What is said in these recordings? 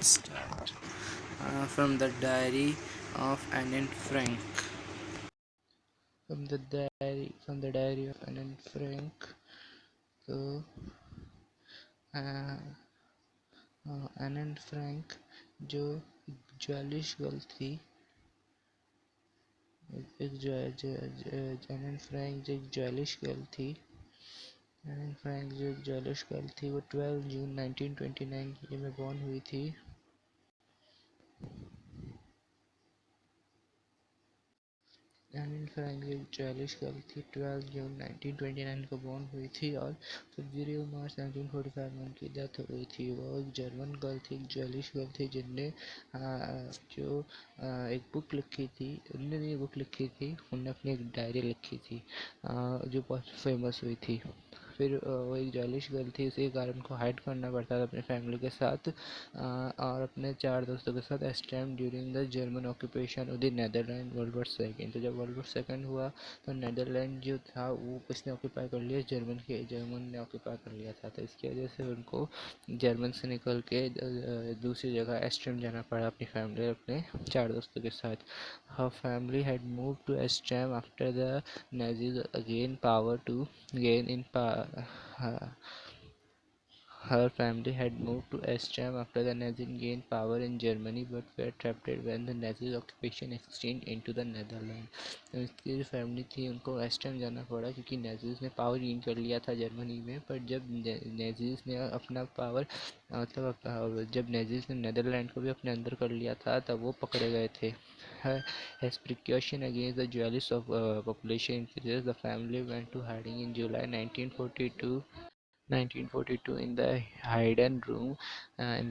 Start. From the diary of Anne Frank. From the diary of Anne Frank. तो Anne Frank जो ज्वेलिश girl थी, Anne Frank जो एक ज्वेलिश girl थी। Anne Frank जो एक ज्वेलिश गर्ल थी वो 12 जून 1929 में बॉर्न हुई थी। एन फ्रैंक जो एक ज्वेलिश गर्ल थी 12 जून 1929 को बॉर्न हुई थी और फरवरी और मार्च 1945 में उनकी डेथ हो गई थी। वो एक जर्मन गर्ल थी, एक ज्वेलिश गर्ल थी जिनने जो एक बुक लिखी थी। उन्होंने ये बुक लिखी थी, उन्होंने अपनी एक डायरी लिखी थी जो बहुत फेमस हुई थी। फिर वो एक ज्वेलिश गर्ल थी, इसी कारण उनको हाइड करना पड़ता था अपनी फैमिली के साथ और अपने 4 दोस्तों के साथ Amsterdam during the German occupation of the Netherland world war second. तो जब वर्ल्ड वॉर सेकेंड हुआ तो नेदरलैंड जो था वो किसने ऑक्यूपाई कर लिया? जर्मन ने ऑक्यूपाई कर लिया था। तो इसकी वजह से उनको जर्मन से निकल के दूसरी जगह एस्टेम जाना पड़ा अपनी फैमिली अपने 4 दोस्तों के साथ। हर family had move to Amsterdam after the Nazis gained power to gain in power. Her family had moved to Estham after the Nazis gained power in Germany but were trapped when the Nazi occupation extended into the Netherlands. तो इसकी जो family थी उनको एस्टर्म जाना पड़ा क्योंकि नेजीज ने power gain कर लिया था जर्मनी में। पर जब नेजीज ने अपना पावर मतलब जब नेजीज ने नेदरलैंड को भी अपने अंदर कर लिया था तब वो पकड़े गए थे। As precaution against the Jewelist of population increases, the family went to hiding in July 1942 in the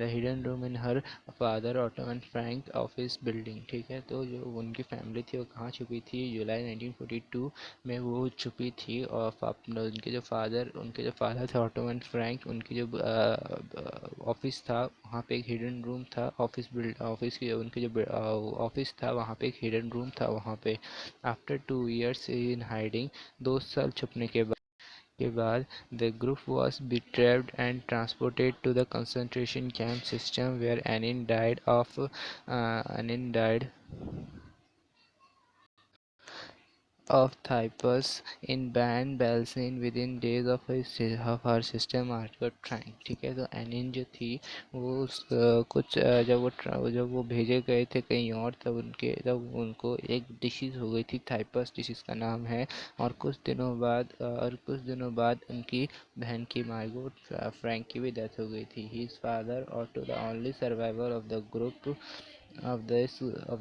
hidden room in her father Ottoman Frank office building। ठीक है, तो जो उनकी फैमिली थी वो कहाँ छुपी थी? जुलाई 1942 में वो छुपी थी। और उनके जो फादर थे ऑटोमन फ्रैंक, उनकी जो ऑफिस था वहाँ पे एक हिडन रूम था। ऑफिस की उनके जो ऑफिस था वहाँ पे एक हिडन रूम था वहाँ पे। आफ्टर 2 years इन हाइडिंग, 2 साल छुपने के बाद the group was retrieved and transported to the concentration camp system where Anin died of typhus in Bergen-Belsen within days of her sister Margaret Frank। ठीक है, तो एनिन जो थी वो जब वो भेजे गए थे कहीं और तब उनको एक डिसीज़ हो गई थी, थाइपस डिसीज़ का नाम है। और कुछ दिनों बाद उनकी बहन की मार्गोट फ्रैंक की भी डेथ हो गई थी। His father Otto the only survivor of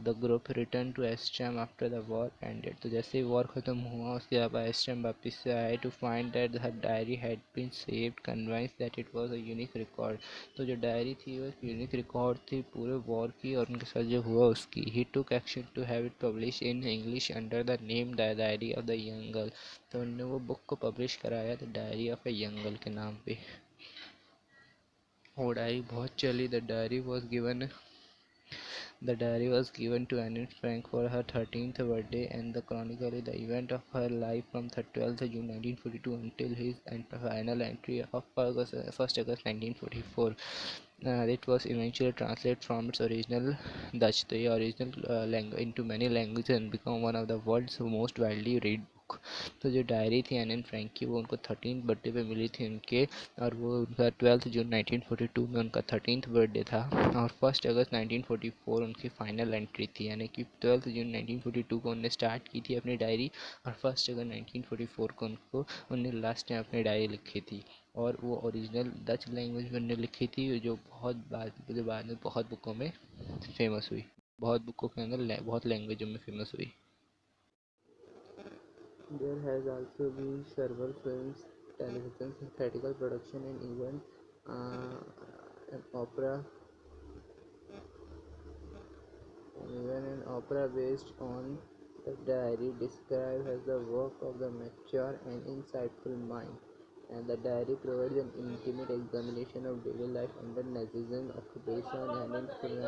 the group returned to Amsterdam after the war ended. तो जैसे ही वॉर ख़त्म हुआ उसके बाद एस्ट्रम वापस से आए to find that her diary had been saved, convinced that it was a unique record. तो जो डायरी थी वो एक यूनिक रिकॉर्ड थी पूरे वॉर की और उनके साथ जो हुआ उसकी। He took action to have it publish in English under the name the diary of the young girl. तो उन्होंने वो बुक को पब्लिश कराया the diary of a young girl के नाम पे। वो डायरी बहुत चली। The diary was given to Anne Frank for her 13th birthday and the chronicle the event of her life from 12th June 1942 until his final entry of 1st August 1944. It was eventually translated from its original Dutch, the original language, into many languages and become one of the world's most widely read book। तो जो diary थी Anne Frank की वो उनको 13th birthday पे मिली थी उनके। और वो उनका 12 जून 1942 में उनका 13th बर्थडे था। और 1 अगस्त 1944 उनकी फाइनल एंट्री थी, यानी कि 12 जून 1942 को उन्होंने स्टार्ट की थी अपनी डायरी और 1 अगस्त 1944 को उन्होंने लास्ट टाइम अपनी डायरी लिखी थी। और वो ओरिजिनल डच लैंग्वेज में उन्होंने लिखी थी जो बाद में बहुत बुकों में फेमस हुई, बहुत बुकों के अंदर बहुत लैंग्वेजों में फेमस हुई। There has also been several films, television, theatrical production, and even an opera, based on the diary, described as the work of the mature and insightful mind. And the diary provides an intimate examination of daily life under Nazism occupation and in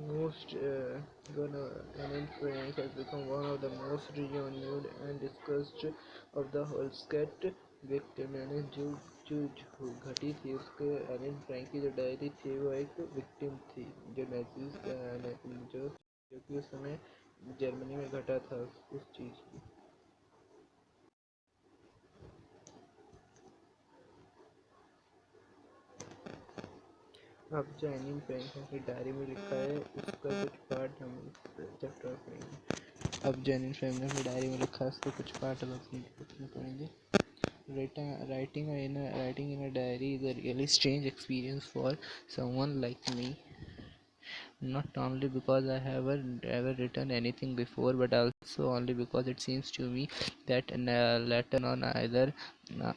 most Anne Frank has become one of the most reviewed and discussed of the Holzkett victim। यानी जो जो घटी थी उसके एनिन Frank की जो diary थी वो एक विक्टिम थी जो नेचुरल जो कि उस समय जर्मनी में घटा था उस चीज़ की। अब जो एनिन फ्रैंक ने अपनी डायरी में लिखा है उसका कुछ पार्ट हम चैप्टर में पढ़ेंगे। अब जो एनिन फ्रैंक ने अपनी डायरी में लिखा है उसका कुछ पार्ट हम अपनी में पढ़ेंगे। Writing in a diary is a really strange experience for someone like me. Not only because I haven't ever written anything before, but also only because it seems to me that later on either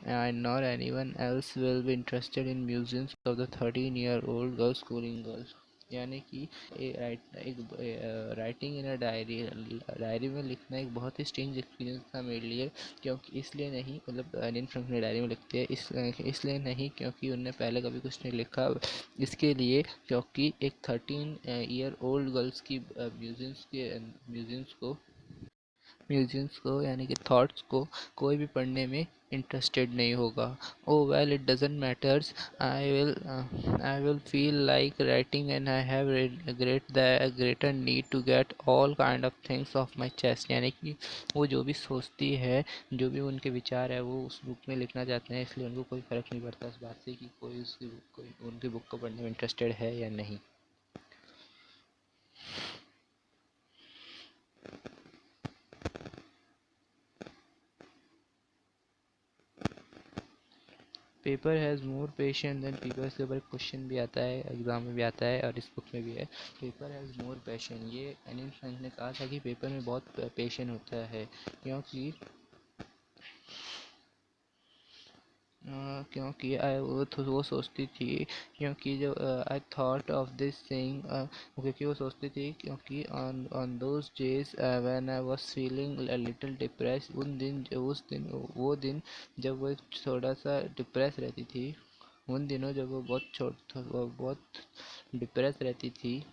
I nor anyone else will be interested in musings of the 13-year-old girl schooling girl. यानी कि writing in a diary में लिखना एक बहुत ही strange experience था मेरे लिए, क्योंकि इसलिए नहीं मतलब एनिन फ्रैंक ने डायरी में लिखते हैं इसलिए नहीं क्योंकि उनने पहले कभी कुछ नहीं लिखा, इसके लिए क्योंकि एक 13 ईयर ओल्ड गर्ल्स की म्यूजियम्स को यानी कि थॉट्स को कोई भी पढ़ने में इंटरेस्टेड नहीं होगा। Oh well it doesn't matters, I will feel like writing and I have greater need to get all kind of things off my chest. यानी कि वो जो भी सोचती है, जो भी उनके विचार है वो उस बुक में लिखना चाहते हैं, इसलिए उनको कोई फ़र्क नहीं पड़ता इस बात से कि कोई उनकी बुक को पढ़ने में इंटरेस्टेड है या नहीं। Paper has more patience than people, इसके ऊपर क्वेश्चन भी आता है, एग्ज़ाम में भी आता है और इस बुक में भी है। पेपर हैज़ मोर पेशेंस, ये एनिन फ्रैंक ने कहा था कि पेपर में बहुत पेशेंस होता है, क्योंकि वो सोचती थी क्योंकि जब I thought of this thing, क्योंकि वो सोचती थी क्योंकि on those days when I was feeling little depress, वो दिन जब वो थोड़ा सा डिप्रेस रहती थी, उन दिनों जब वो बहुत डिप्रेस रहती थी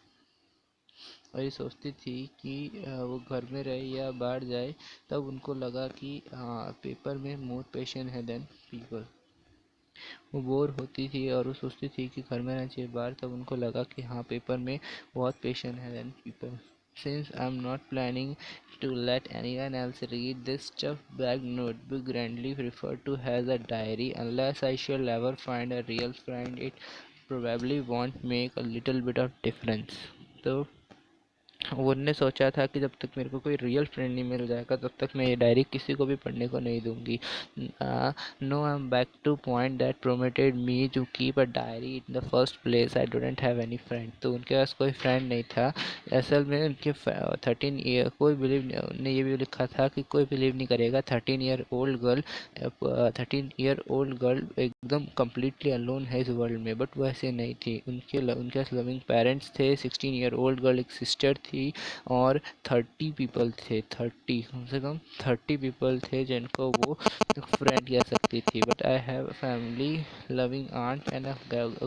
और ये सोचती थी कि वो घर में रहे या बाहर जाए, तब उनको लगा कि हाँ पेपर में मोर पेशेंस है देन पीपल। वो बोर होती थी और वो सोचती थी कि घर में रहना चाहिए बाहर, तब उनको लगा कि हाँ पेपर में बहुत पेशेंस है than people. Since I'm not planning to let anyone else read this stuffed bag notebook grandly referred to as a diary, unless I shall ever find a real friend, it probably won't make a little bit of difference. तो उनने सोचा था कि जब तक मेरे को कोई रियल फ्रेंड नहीं मिल जाएगा तब तक मैं ये डायरी किसी को भी पढ़ने को नहीं दूंगी। No I am back to point that prompted me to keep a diary in the first place, I don't have any friend. तो उनके पास कोई फ्रेंड नहीं था असल में। उनके 13 ईयर कोई बिलीव, उन्होंने ये भी लिखा था कि कोई बिलीव नहीं करेगा 13 ईयर ओल्ड गर्ल एकदम कम्प्लीटली अलोन है इस वर्ल्ड में, बट वो ऐसे नहीं थी। उनके पास लविंग पेरेंट्स थे, 16 ईयर ओल्ड गर्ल एक सिस्टर थी और 30 पीपल थे, 30 कम से कम 30 पीपल थे जिनको वो फ्रेंड कह सकती थी। But I have family, loving aunt and a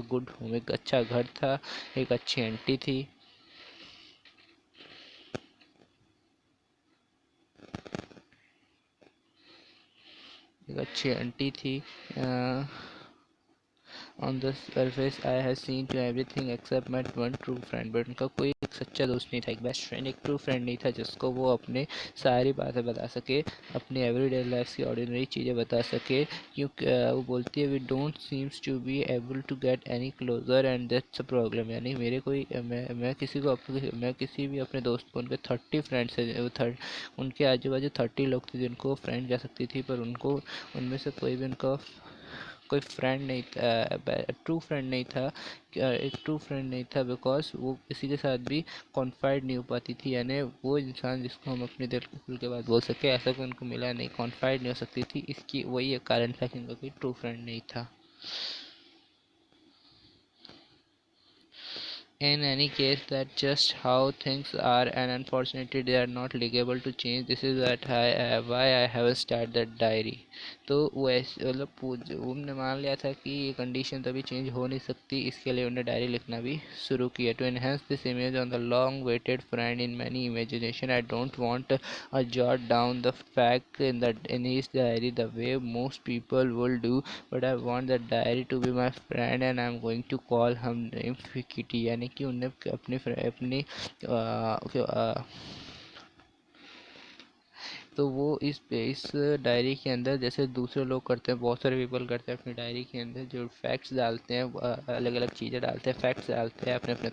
good home, एक अच्छा घर था, एक अच्छी आंटी थी, एक अच्छी आंटी थी। On the surface I have seen to everything except my one true friend, but उनका कोई एक सच्चा दोस्त नहीं था, एक बेस्ट फ्रेंड, एक ट्रू फ्रेंड नहीं था जिसको वो अपने सारी बातें बता सके, अपनी एवरीडे लाइफ की ऑर्डिनरी चीज़ें बता सके। क्योंकि वो बोलती है we don't seems to be able to get any closure and that's a problem. यानी मैं किसी भी अपने दोस्त को, उनके 30 फ्रेंड्स है, उनके आजू बाजू 30 लोग थे जिनको फ्रेंड कह सकती थी, पर उनको उनमें से कोई भी उनका कोई फ्रेंड नहीं था, ट्रू फ्रेंड नहीं था। एक ट्रू फ्रेंड नहीं था बिकॉज वो किसी के साथ भी कॉन्फाइड नहीं हो पाती थी, यानी वो इंसान जिसको हम अपने दिल को खुल के बात बोल सके ऐसा कोई उनको मिला नहीं, कॉन्फाइड नहीं हो सकती थी। इसकी वही एक कारण था कि उनका कोई ट्रू फ्रेंड नहीं था। In any case, that's just how things are, and unfortunately, they are not legal to change. This is why I have started that diary. तो वैसे मतलब उनने मान लिया था कि ये कंडीशन तो अभी चेंज हो नहीं सकती, इसके लिए उन्हें डायरी लिखना भी शुरू किया. To enhance this image on the long waited friend in many imagination, I don't want jot down the fact in his diary the way most people will do, but I want the diary to be my friend and I'm going to call him name Kitty. यानी कि उन्हें अपनी तो वो इस diary के अंदर जैसे दूसरे लोग करते हैं, बहुत सारे पीपल करते हैं, अपनी डायरी के अंदर जो फैक्ट्स डालते हैं, अलग अलग चीज़ें डालते हैं, फैक्ट्स डालते हैं, अपने अपने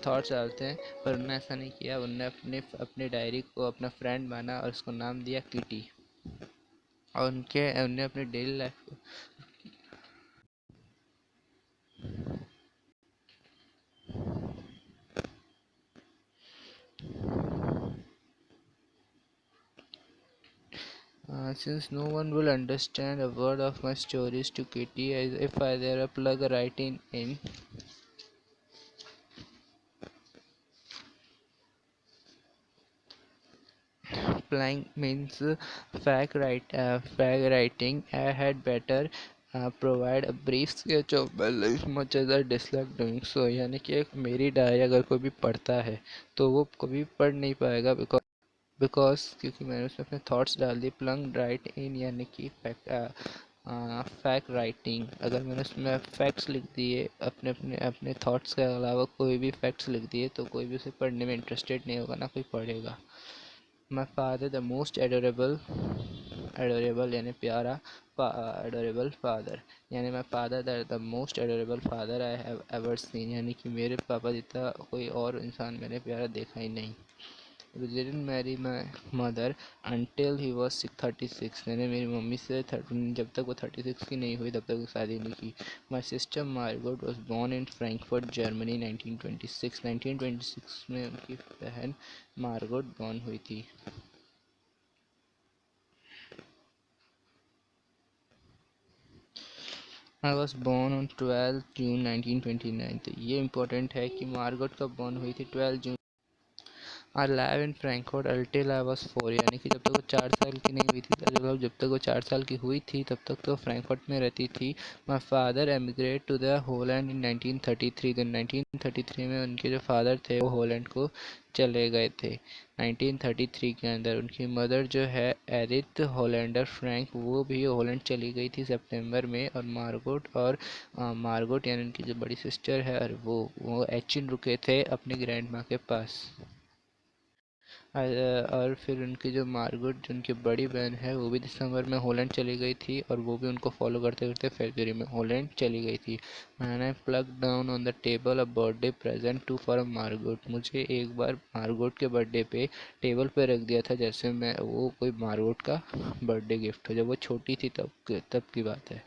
थॉट्स डालते हैं. पर उन्होंने ऐसा नहीं किया. उनने अपनी डायरी को अपना फ्रेंड माना और उसको नाम दिया किटी. और उनने अपने डेली लाइफ को since no one will understand a word of my stories to Kitty, as if I were a plug writing in. Plank means fag writing. I had better provide a brief sketch of my life, much as I dislike doing so. यानी कि एक मेरी diary अगर कोई भी पढ़ता है तो वो कभी पढ़ नहीं पाएगा, बिकॉज क्योंकि मैंने उसमें अपने थॉट्स डाल दिए. प्लंग राइट इन यानी कि फैक्ट राइटिंग. अगर मैंने उसमें फैक्ट्स लिख दिए, अपने अपने अपने थॉट्स के अलावा कोई भी फैक्ट्स लिख दिए, तो कोई भी उसे पढ़ने में इंटरेस्टेड नहीं होगा, ना कोई पढ़ेगा. My father, the most adorable यानी प्यारा, adorable father यानी my father, the most adorable father I have ever seen. यानी कि मेरे पापा जितना कोई और इंसान मैंने प्यारा देखा ही नहीं. We didn't marry my mother until he was 36. मैंने मेरी मम्मी से जब तक वो 36 की नहीं हुई तब तक शादी नहीं की. My sister Margot was born in Frankfurt, Germany 1926. 1926 में उनकी बहन मार्गोट बॉर्न हुई थी. I was born on 12 June 1929. तो ये इम्पोर्टेंट है कि मार्गोट कब बॉर्न हुई थी, 12 जून. I live in Frankfurt until I was 4. यानी कि जब तक वो 4 साल की नहीं हुई थी, जब तक वो 4 साल की हुई थी तब तक तो फ्रैंकफर्ट में रहती थी. My father emigrated to the Holland in 1933. तो 1933 में उनके जो फादर थे वो हॉलैंड को चले गए थे. 1933 के अंदर उनकी मदर जो है एरिथ होलैंडर फ्रैंक, वो भी हॉलैंड चली गई थी सितंबर में. और मार्गोट यानी उनकी जो बड़ी सिस्टर है, और वो एचिन रुके थे अपनी ग्रैंड माँ के पास. और फिर उनकी जो मार्गरेट जो उनकी बड़ी बहन है वो भी दिसंबर में हॉलैंड चली गई थी, और वो भी उनको फॉलो करते करते फरवरी में हॉलैंड चली गई थी. मैंने plug down on the table a birthday present to for Margaret. मुझे एक बार मार्गरेट के बर्थडे पे टेबल पे रख दिया था जैसे मैं वो कोई मार्गरेट का बर्थडे गिफ्ट हो. जब वो छोटी थी तब की बात है.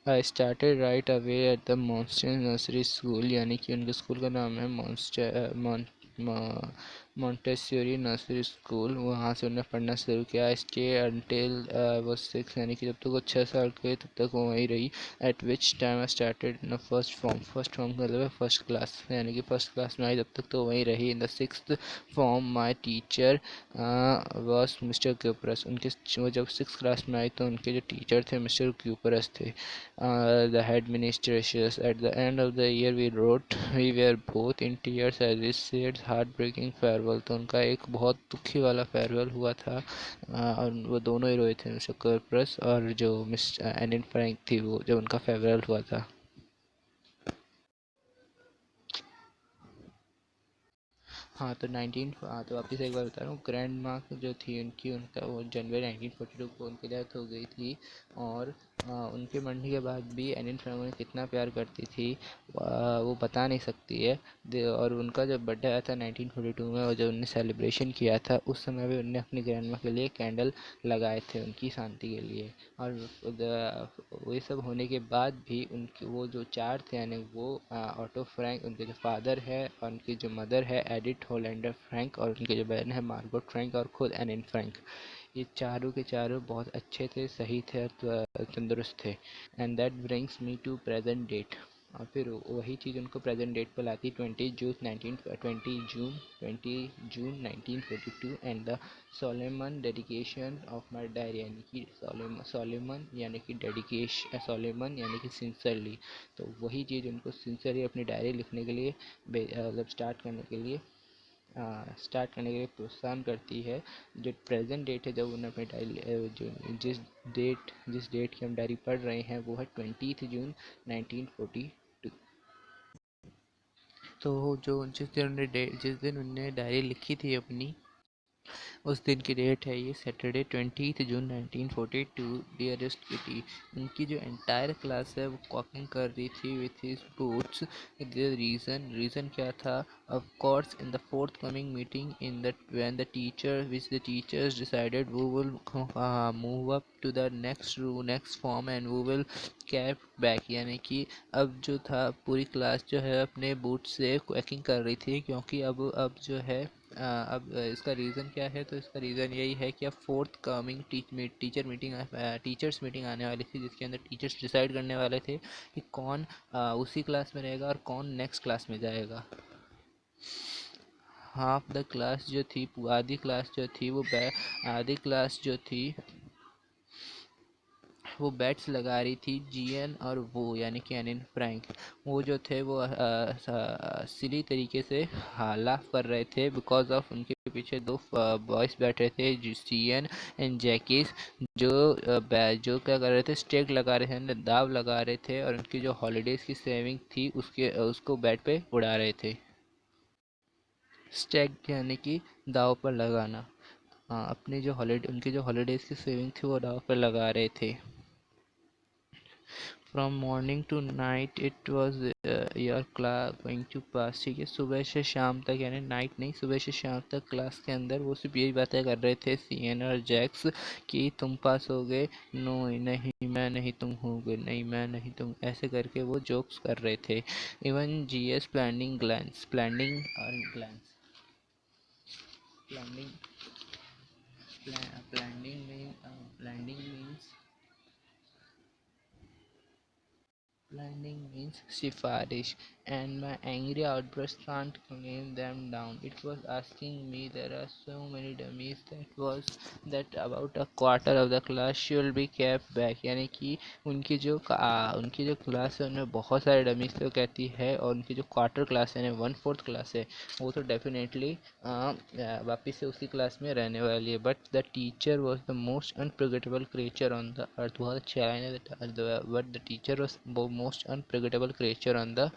I started right away at the monster nursery school. यानी कि उनके स्कूल का नाम है मॉन्टेस्योरी नर्सरी स्कूल. वहाँ से उन्होंने पढ़ना शुरू किया. स्टे अंटिल वो 6. यानी कि जब तक वो 6 साल के तब तक वो वहीं रही. Eight which time I started in first form का मतलब है फर्स्ट क्लास. यानी कि फर्स्ट क्लास में आई जब तक तो वहीं रही. In the 6th form my teacher was mister cuprous. वो जब 6th क्लास में आई तो उनके जो टीचर थे मिस्टर क्यूपरस थे. The administrators. At the end of the year we were both in tears as we said heartbreaking farewell. तो उनका एक बहुत दुखी वाला फेयरवेल हुआ था. और वो दोनों ही रोए थे, मिस्टर कर्प्रस और जो मिस एनिन फ्रैंक थी, वो जब उनका फेयरवेल हुआ था. हाँ तो वापस एक बार बता रहा हूँ. ग्रैंड माँ जो थी उनका वो जनवरी 1942 को उनकी डेथ हो गई थी. और उनके मरने के बाद भी एनिन फ्रैंक उन्हें कितना प्यार करती थी वो बता नहीं सकती है. और उनका जब बर्थडे आया था 1942 में, और जब उनने सेलिब्रेशन किया था उस समय भी उनने अपनी ग्रैंड माँ के लिए कैंडल लगाए थे उनकी शांति के लिए. और ये सब होने के बाद भी उनके वो जो चार थे, यानी वो ऑटो फ्रैंक, उनके जो फादर है, और उनकी जो मदर है एडिथ होलैंडर फ्रैंक, और उनकी जो बहन है मार्गोट फ्रैंक, और खुद एनिन फ्रैंक, ये चारों के चारों बहुत अच्छे थे, सही थे और तंदुरुस्त थे। And that brings me to present date. और फिर वही चीज़ उनको प्रेजेंट डेट पर लाती, 20 June 1942 and the solemn dedication of my diary, यानी कि सोलेमन यानी कि डेडिकेशन, सोलेमन यानी कि सिंसरली। तो वही चीज़ उनको सिंसरली अपनी डायरी लिखने के लिए मतलब स्टार्ट करने के लिए प्रोत्साहन करती है। जो प्रेजेंट डेट है, जब उन्हें अपनी डायरी जो जिस डेट की हम डायरी पढ़ रहे हैं, वो है 20 जून 1942। तो जो जिस दिन उन्होंने डायरी लिखी थी अपनी, उस दिन की डेट है ये सैटरडे 20 जून 1942। डियरेस्ट किटी, उनकी जो एंटायर क्लास है वो कॉकिंग कर रही थी विथ हिज बूट्स। रीज़न क्या था? Of course in the forthcoming meeting in the when the teachers decided वो will move up to the next form and वो विल कैप बैक, यानी कि अब जो था पूरी क्लास जो है अपने बूट से क्वैकिंग कर रही थी, क्योंकि अब जो है अब इसका रीज़न क्या है? तो इसका रीज़न यही है कि अब फोर्थ कमिंग टीचर्स मीटिंग आने वाली थी, जिसके अंदर टीचर्स डिसाइड करने वाले थे कि कौन उसी क्लास में रहेगा और कौन नेक्स्ट क्लास में जाएगा। हाफ द क्लास जो थी, आधी क्लास जो थी आधी क्लास जो थी वो बेट्स लगा रही थी। जीएन और वो यानी कि एनिन फ्रैंक, वो जो थे वो सिली तरीके से लाफ कर रहे थे, बिकॉज ऑफ उनके पीछे दो बॉयज बैठे थे, जीएन एंड जैकीस, जो क्या कर रहे थे, स्टेक लगा रहे थे, दाव लगा रहे थे, और उनकी जो हॉलीडेज की सेविंग थी उसको बैट पे उड़ा रहे थे। स्टेक यानी कि दाव पर लगाना। अपनी जो उनकी जो हॉलीडेज की सेविंग थी वो दाव पर लगा रहे थे। From morning to night it was your class going to pass, ठीक है, सुबह से शाम तक, यानी नाइट नहीं, सुबह से शाम तक क्लास के अंदर वो सिर्फ यही बातें कर रहे थे, सीएन और जैक्स, कि तुम पास हो गए, नो नहीं मैं नहीं, तुम हो गए, नहीं मैं नहीं तुम, ऐसे करके वो जोक्स कर रहे थे। Even GS planning means Blinding means sifarish, and my angry outburst can't calm them down. It was asking me, there are so many dummies, that about a quarter of the class should be kept back, यानी कि उनकी जो class है उनमें बहुत सारे dummies थे, वो कहती है, और उनकी जो क्वार्टर क्लास है, 1/4 क्लास है, वो तो डेफिनेटली वापस से उसी क्लास में रहने वाली है। But the teacher was the most unpredictable creature on the earth, बहुत अच्छा लाइन है, but the teacher was most unpredictable creature on the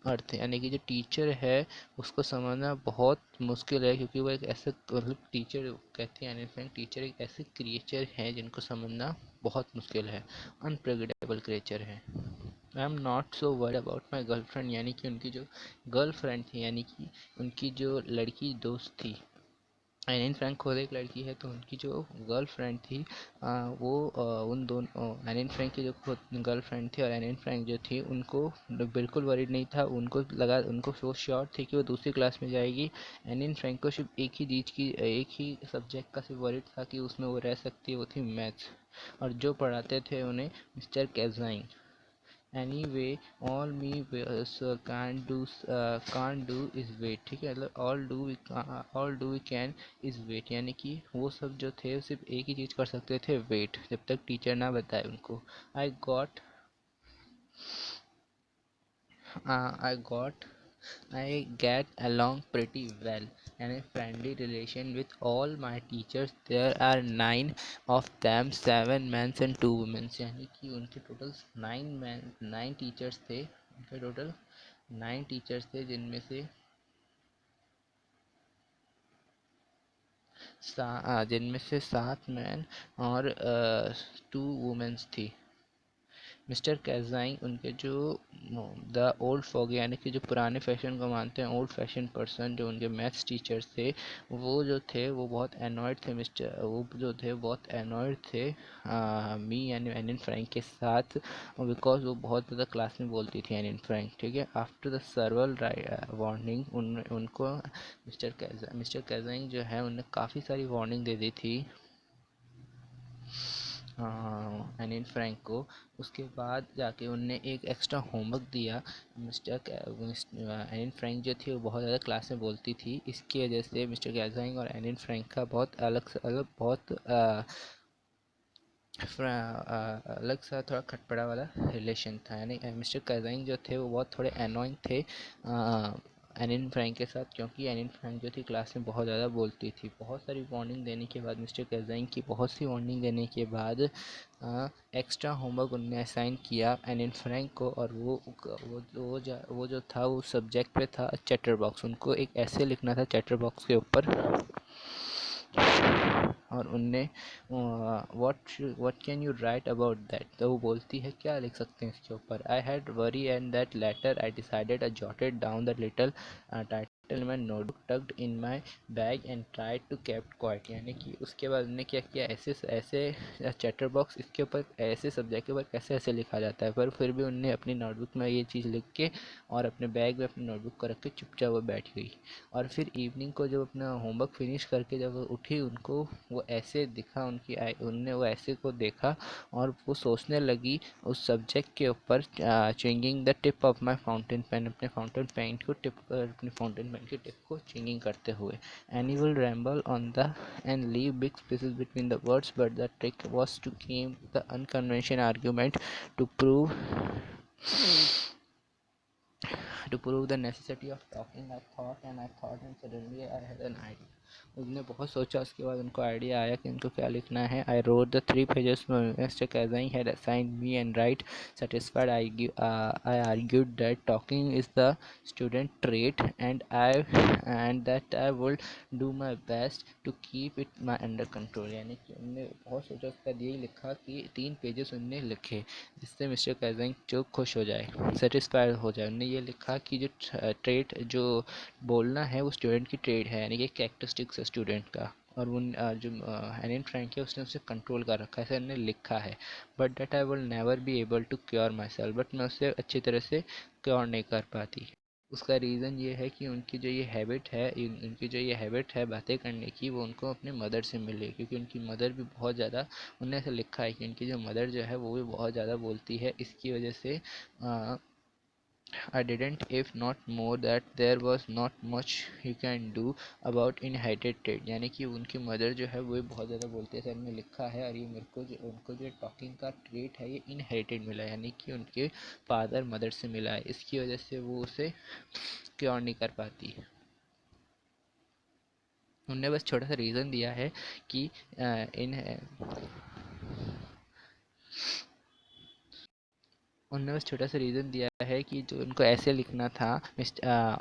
earth, यानी कि जो टीचर है उसको समझना बहुत मुश्किल है, क्योंकि वो एक ऐसे, मतलब टीचर कहते हैं इनफैक्ट, टीचर एक ऐसे क्रिएचर हैं जिनको समझना बहुत मुश्किल है, अनप्रिडिक्टेबल क्रिएचर है। I am not so word about my girlfriend, यानी कि उनकी जो गर्लफ्रेंड थी, यानी कि उनकी जो लड़की दोस्त थी, एनिन फ्रैंक खुद एक लड़की है, तो उनकी जो गर्लफ्रेंड थी वो उन दोनों एनिन फ्रैंक की जो खुद गर्लफ्रेंड थी और एनिन फ्रैंक जो थी, उनको बिल्कुल वरीड नहीं था, उनको वो श्योर थी कि वो दूसरी क्लास में जाएगी। एनिन फ्रैंक को सिर्फ एक ही सब्जेक्ट का सिर्फ वरीड था कि उसमें वो रह सकती है, वो थी मैथ्स, और जो पढ़ाते थे उन्हें mister कैज़ाइन। Anyway, all can't do is wait, ठीक है, मतलब all do we can is wait, यानी कि वो सब जो थे सिर्फ एक ही चीज़ कर सकते थे, वेट, जब तक टीचर ना बताए उनको। I got I got I get along pretty well and a friendly relation with all my teachers. There are 9 of them, 7 men and 2 women. यानी कि उनके टोटल 9 टीचर्स थे, उनके टोटल 9 टीचर्स थे, जिनमें से 7 मैन और 2 वुमेन्स थी। मिस्टर कैज़ाइन उनके जो द ओल्ड फॉग, यानी कि जो पुराने फैशन को मानते हैं, ओल्ड फैशन पर्सन, जो उनके मैथ्स टीचर्स थे, वो जो थे वो बहुत एनॉयड थे, वो जो थे बहुत एनॉयड थे मी यानी एनिन फ्रैंक के साथ, बिकॉज वो बहुत ज़्यादा क्लास में बोलती थी एनिन फ्रैंक, ठीक है। आफ्टर द सर्वल वार्निंग, उनको मिस्टर कैज़ाइन जो है उन्हें काफ़ी सारी वार्निंग दे दी थी, एनिन फ्रैंक को। उसके बाद जाके उनने एक एक्स्ट्रा होमवर्क दिया। एनिन फ्रैंक जो थी वो बहुत ज़्यादा क्लास में बोलती थी, इसकी वजह से मिस्टर कैज़ाइंग और एनिन फ्रैंक का बहुत अलग सा थोड़ा खटपड़ा वाला रिलेशन था। यानी मिस्टर कैज़ाइंग जो थे वो बहुत थोड़े एनोइंग थे एनिन फ्रैंक के साथ, क्योंकि एनिन फ्रैंक जो थी क्लास में बहुत ज़्यादा बोलती थी। बहुत सारी वार्निंग देने के बाद, मिस्टर कैज़ाइंग की बहुत सी वार्निंग देने के बाद एक्स्ट्रा होमवर्क उनने असाइन किया एनिन फ्रैंक को, और वो जो था वो सब्जेक्ट पे था चैटर बॉक्स। उनको एक ऐसे लिखना था चैटर बॉक्स के ऊपर, और उनने what can you right about that, तो वो बोलती है क्या लिख सकते हैं इसके ऊपर। I had worry and that later I decided I jotted down the little title my notebook tucked in my bag and tried to kept quite. यानी कि उसके बाद उन्होंने क्या किया, ऐसे ऐसे चैटर बॉक्स इसके ऊपर ऐसे सब्जेक्ट के ऊपर कैसे ऐसे लिखा जाता है, पर फिर भी उनने अपनी नोटबुक में ये चीज़ लिख के और अपने बैग में अपनी नोटबुक को रख के चुपचाप वो बैठ गई। और फिर इवनिंग को जब अपना होमवर्क फिनिश करके जब वो उठी, उनको वो ऐसे दिखा, उनने वो ऐसे को देखा और वो सोचने लगी उस सब्जेक्ट के ऊपर, chewing the tip of my fountain pen, अपने फाउंटेन पेन को अपने फाउंटेन पेन की टिप को च्विंगिंग करते हुए। Anne will ramble on the end leave big spaces between the words, but the trick was to come the unconventional argument to prove the necessity of talking. I thought and suddenly I had an idea. उसने बहुत सोचा, उसके बाद उनको idea आया कि उनको क्या लिखना है। I wrote the 3 pages mister Keesing had assigned me and right satisfied I argued that talking is the student trait and that I would do my best to keep it my under control। यानी कि उनने बहुत सोचा, उसके बाद यही लिखा कि 3 पेजेस उनने लिखे जिससे मिस्टर कैज़ाइंग जो खुश हो जाए, सेटिस्फाइड हो जाए। उनने ये लिखा कि जो ट्रेट जो बोलना है वो स्टूडेंट की ट्रेड है, यानी कि कैरेक्टरिस्टिक्स है स्टूडेंट का, और वो जो एनिन फ्रैंक है उसने उसे कंट्रोल कर रखा है, ऐसे उन्होंने लिखा है। But that I will never be able to cure my self, but मैं उससे अच्छी तरह से क्योर नहीं कर पाती। उसका रीज़न ये है कि उनकी जो ये हैबिट है बातें करने की, वो उनको अपने मदर से मिली, क्योंकि उनकी मदर भी बहुत ज़्यादा, उन्होंने ऐसा लिखा है कि उनकी जो मदर जो है वो भी बहुत ज़्यादा बोलती है। इसकी वजह से I didn't, if not more, that there was not much you can do about inherited trait। यानी कि उनकी मदर जो है वो भी बहुत ज़्यादा बोलती है, सर ने लिखा है, और ये मेरे को जो उनको जो टॉकिंग का ट्रेट है ये इनहेरिटेड मिला है, यानी कि उनके फादर मदर से मिला है। इसकी वजह से वो उसे क्योर नहीं कर पाती। उनने बस छोटा सा रीज़न दिया है कि इन उन्होंने बस छोटा सा रीज़न दिया है कि जो उनको ऐसे लिखना था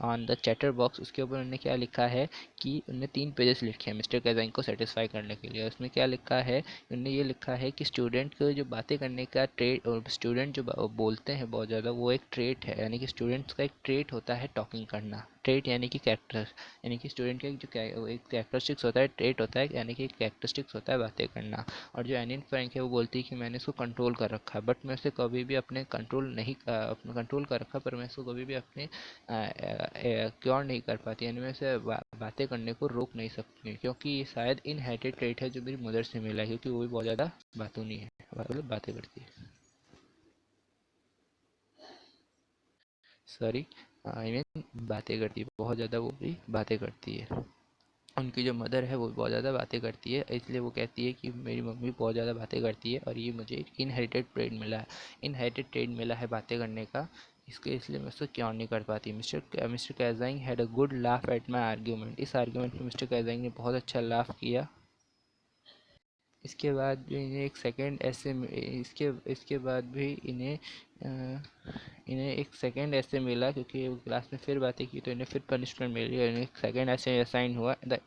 ऑन द चैटर बॉक्स, उसके ऊपर उन्होंने क्या लिखा है कि उन्होंने 3 पेजेस लिखे हैं मिस्टर कैज़ाइंग को सेटिस्फाई करने के लिए। उसमें क्या लिखा है, उन्होंने ये लिखा है कि स्टूडेंट को जो बातें करने का ट्रेट, और स्टूडेंट जो बोलते हैं बहुत ज़्यादा, वो एक ट्रेट है, यानी कि स्टूडेंट्स का एक ट्रेट होता है टॉकिंग करना। ट्रेट यानी कि कैरेक्टर, यानी कि स्टूडेंट का एक कैरेक्टरिस्टिक्स होता है, ट्रेट होता है, यानी कि कैरेक्टरिस्टिक्स होता है बातें करना। और जो एनिन फ्रैंक है वो बोलती है कि मैंने इसको कंट्रोल कर रखा है, बट मैं उसे कभी भी अपने कंट्रोल कर रखा, पर मैं इसको कभी भी अपने क्योर नहीं कर पाती, यानी मैं इसे बातें करने को रोक नहीं सकती, क्योंकि ये शायद इनहेरिटेड ट्रेट है जो मेरी मदर से मिला है, क्योंकि वो भी बहुत ज़्यादा बातूनी है, मतलब बातें करती है। सॉरी, आई मीन बातें करती है बहुत ज़्यादा, वो भी बातें करती है। उनकी जो मदर है वो बहुत ज़्यादा बातें करती है, इसलिए वो कहती है कि मेरी मम्मी बहुत ज़्यादा बातें करती है और ये मुझे एक इनहेरिटेड ट्रेड मिला है बातें करने का, इसके इसलिए मैं उसको क्यों नहीं कर पाती। Mister Keesing had a good laugh at my argument. इस आर्ग्यूमेंट में मिस्टर कैज़ाइंग ने बहुत अच्छा लाफ किया। इसके बाद भी इन्हें एक सेकंड ऐसे इसके बाद भी इन्हें एक सेकंड ऐसे मिला, क्योंकि वो क्लास में फिर बातें की तो इन्हें फिर पनिशमेंट मिली और इन्हें एक सेकंड ऐसे असाइन हुआ। द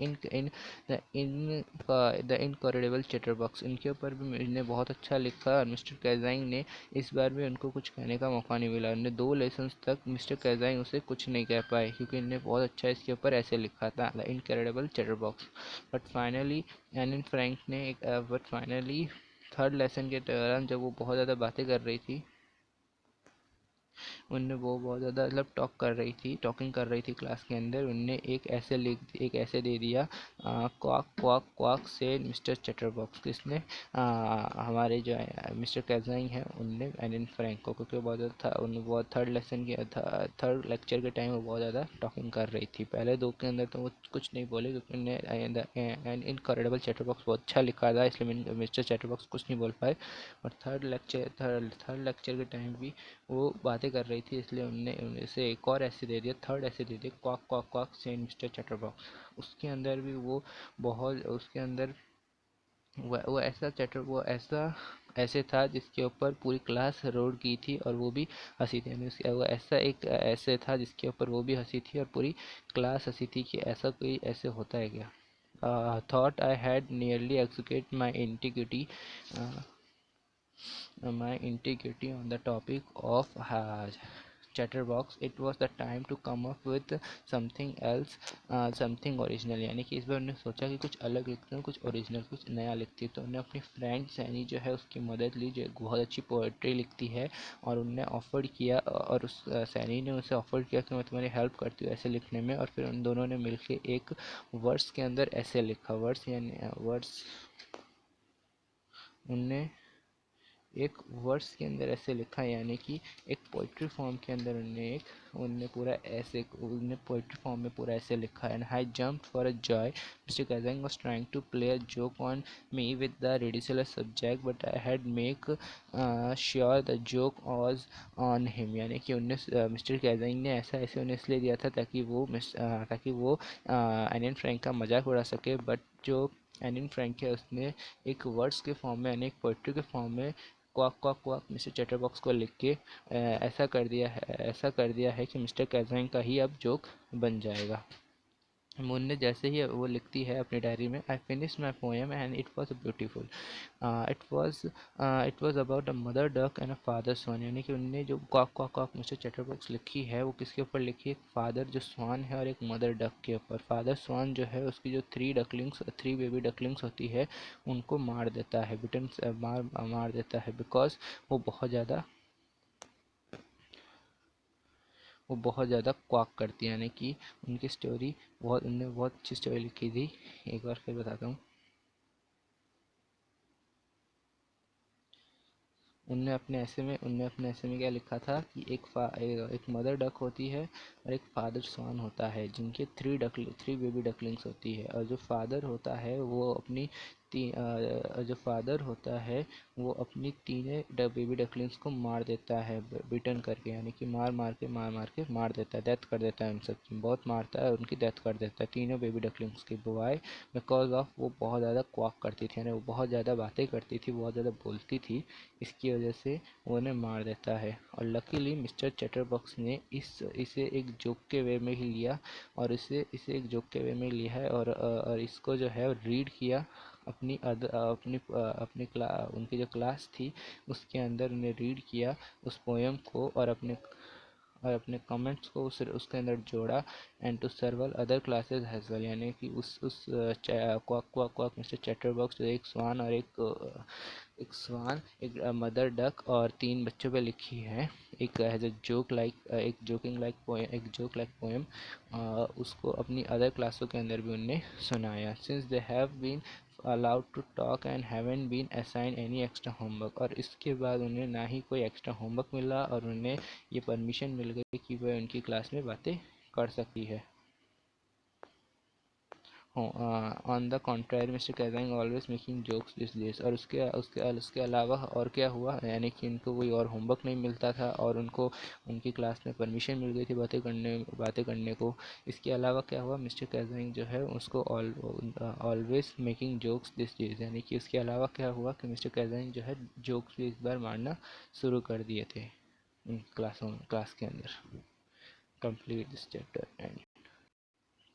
इनकॉरेबल चैटर बॉक्स, इनके ऊपर भी इन्हें बहुत अच्छा लिखा और मिस्टर कैज़ाइंग ने इस बार भी उनको कुछ कहने का मौका नहीं मिला। उन्हें 2 लेसन्स तक मिस्टर कैज़ाइंग उसे कुछ नहीं कह पाए, क्योंकि इन्हें बहुत अच्छा इसके ऊपर ऐसे लिखा था, the incorrigible chatter box. But finally Anne Frank ने बट फाइनली थर्ड लेसन के दौरान जब वो बहुत ज़्यादा बातें कर रही थी, उनने वो बहुत ज़्यादा मतलब टॉकिंग कर रही थी क्लास के अंदर। उनने एक ऐसे दे दिया, क्वाक क्वाक क्वाक से मिस्टर चैटरबॉक्स। किसने? हमारे जो मिस्टर कैज़ाइन है उनने एन फ्रैंको, क्योंकि बहुत ज़्यादा था उन वो थर्ड लेक्चर के टाइम वो बहुत ज़्यादा टॉकिंग कर रही थी। पहले दो के अंदर तो वो कुछ नहीं बोले, क्योंकि उनने एन इनकरेडिबल चैटरबॉक्स बहुत अच्छा लिखा था, इसलिए मिस्टर चैटरबॉक्स कुछ नहीं बोल पाए। और थर्ड लेक्चर के टाइम भी वो बातें कर रही थी, इसलिए उनने उसे एक और ऐसे दे दिया, थर्ड ऐसे दे दिया, quack quack quack sent Mr Chatterbox. उसके अंदर भी वो बहुत उसके अंदर वो ऐसा चैटर वो ऐसा ऐसे था जिसके ऊपर पूरी क्लास रोड की थी और वो भी हंसी थी। यानी उसके वो ऐसे था जिसके ऊपर वो भी हंसी थी और पूरी क्लास हंसी थी कि ऐसा कोई ऐसे होता है क्या। Thought I had nearly execute my integrity on the topic of chatterbox. It was the time to come up with something else, something original। यानी कि इस बार उन्होंने सोचा कि कुछ अलग लिखते हैं, कुछ ओरिजिनल, कुछ नया लिखती है। तो उन्होंने अपनी फ्रेंड सैनी जो है उसकी मदद ली, जो एक बहुत अच्छी पोइट्री लिखती है, और उनने ऑफर किया, और उस सैनी ने उसे ऑफर किया कि मैं तुम्हारी हेल्प करती हूँ ऐसे लिखने में। और फिर उन दोनों ने मिलकर एक वर्ड्स के अंदर ऐसे लिखा। वर्ड्स उनने एक वर्ड्स के अंदर ऐसे लिखा, यानी कि एक पोइट्री फॉर्म के अंदर उनने पोइट्री फॉर्म में पूरा ऐसे लिखा। And I jumped for a joy, mister Keesing was trying to play a joke on me with the ridiculous subject, but I had make sure the joke was on him. यानी कि mister कैजिंग ने ऐसे उन्हें इसलिए दिया था ताकि वो एन फ्रैंक का मजाक उड़ा सके। बट जो एन फ्रैंक है उसने एक वर्ड्स के फॉर्म में यानी एक पोइट्री के फॉर्म में quack quack quack mister chatterbox को लिख के ऐसा कर दिया है कि मिस्टर कैज़ाइन का ही अब जोक बन जाएगा। मून ने जैसे ही वो लिखती है अपनी डायरी में, I finish my poem and it was beautiful. It was about a mother duck and a father swan. यानी कि उनने जो quack quack quack mister chatterbox लिखी है वो किसके ऊपर लिखी है? फादर जो स्वान है और एक मदर डक के ऊपर। फादर स्वान जो है उसकी जो थ्री बेबी डकलिंग्स होती है उनको मार देता है, मार देता है, बिकॉज वो बहुत ज़्यादा क्वाक करती है। यानी कि उनने बहुत अच्छी स्टोरी लिखी थी। एक बार फिर बताता हूँ। उनने अपने ऐसे में क्या लिखा था कि एक मदर डक होती है और एक फादर स्वान होता है, जिनके थ्री बेबी डकलिंग्स होती है। और जो फादर होता है वो अपनी तीनों बेबी डकलिंग्स को मार देता है, बिटन करके। यानी कि मार के मार देता है, डेथ कर देता है। उन सब की बहुत मारता है, उनकी डेथ कर देता है तीनों बेबी डकलिंग्स की। वाई? बिकॉज ऑफ वो बहुत ज़्यादा क्वाक करती थी, यानी वो बहुत ज़्यादा बातें करती थी, बहुत ज़्यादा बोलती थी, इसकी वजह से वो उन्हें मार देता है। और लकीली मिस्टर चैटरबॉक्स ने इसे एक जोक के वे में ही लिया, और इसे एक जोक के वे में लिया है, और इसको जो है रीड किया उनकी जो क्लास थी उसके अंदर उन्हें रीड किया उस पोएम को, और अपने कमेंट्स को उसके अंदर जोड़ा। And to several other classes as well. यानी कि उस quack quack quack mister Chatterbox जो एक स्वान, एक मदर डक और तीन बच्चों पे लिखी है, एक as a joke like poem, उसको अपनी अदर क्लासों के अंदर भी उनने सुनाया। Since they have been allowed to talk and haven't been assigned any extra homework। और इसके बाद उन्हें ना ही कोई एक्स्ट्रा होमवर्क मिला और उन्हें ये परमिशन मिल गई कि वह उनकी क्लास में बातें कर सकती है। On the contrary mister Keesing always making jokes this days. और उसके अलावा और क्या हुआ, यानी कि इनको कोई और होमवर्क नहीं मिलता था और उनको उनकी क्लास में परमिशन मिल गई थी बातें करने को। इसके अलावा क्या हुआ, मिस्टर कैजिंग जो है उसको always making jokes this days. यानी कि उसके अलावा क्या हुआ कि मिस्टर कैजिंग जो है जोक्स भी इस बार मारना शुरू कर दिए थे क्लास के अंदर। Complete this chapter and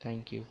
thank you.